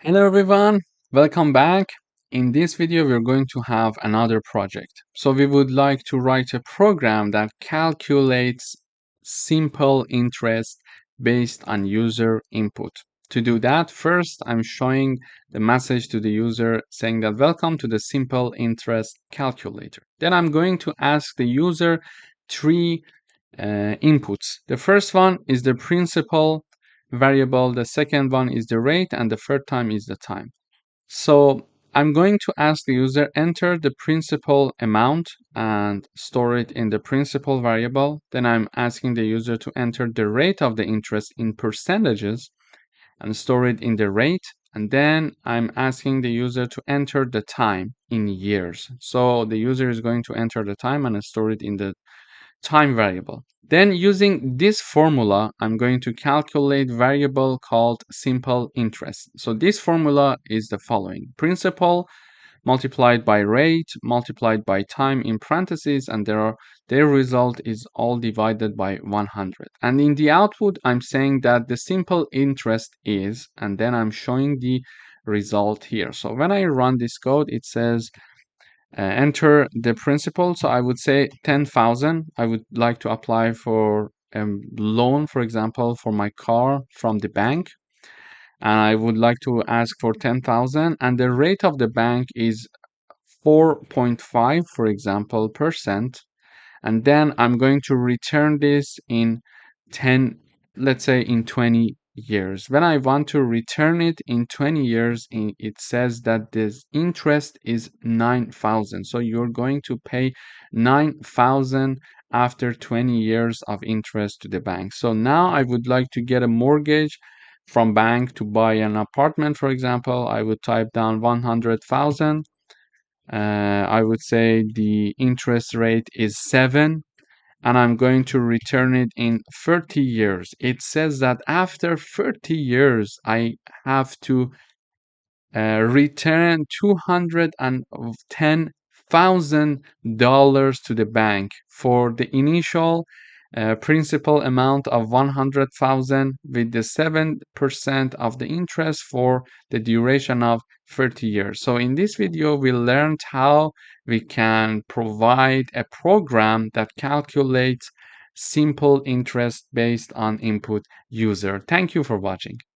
Hello everyone, welcome back. In this video, we're going to have another project. So we would like to write a program that calculates simple interest based on user input. To do that, first I'm showing the message to the user saying that welcome to the simple interest calculator. Then I'm going to ask the user three inputs. The first one is the principal variable, the second one is the rate, and the third time is the time. So I'm going to ask the user enter the principal amount and store it in the principal variable. Then I'm asking the user to enter the rate of the interest in percentages and store it in the rate. And then I'm asking the user to enter the time in years. So the user is going to enter the time and store it in the time variable. Then using this formula, I'm going to calculate variable called simple interest. So this formula is the following: principal multiplied by rate multiplied by time in parentheses, and their result is all divided by 100. And in the output, I'm saying that the simple interest is, and then I'm showing the result here. So when I run this code, it says enter the principal. So I would say 10,000. I would like to apply for a loan, for example, for my car from the bank. And I would like to ask for 10,000. And the rate of the bank is 4.5, for example, percent. And then I'm going to return this in 10, let's say in 20 years. When I want to return it in 20 years, it says that this interest is 9,000. So you're going to pay 9,000 after 20 years of interest to the bank. So now I would like to get a mortgage from bank to buy an apartment, for example. I would type down 100,000. I would say the interest rate is 7, and I'm going to return it in 30 years. It says that after 30 years, I have to return $210,000 to the bank for the initial principal amount of 100,000 with the 7% of the interest for the duration of 30 years. So in this video, we learned how we can provide a program that calculates simple interest based on input user. Thank you for watching.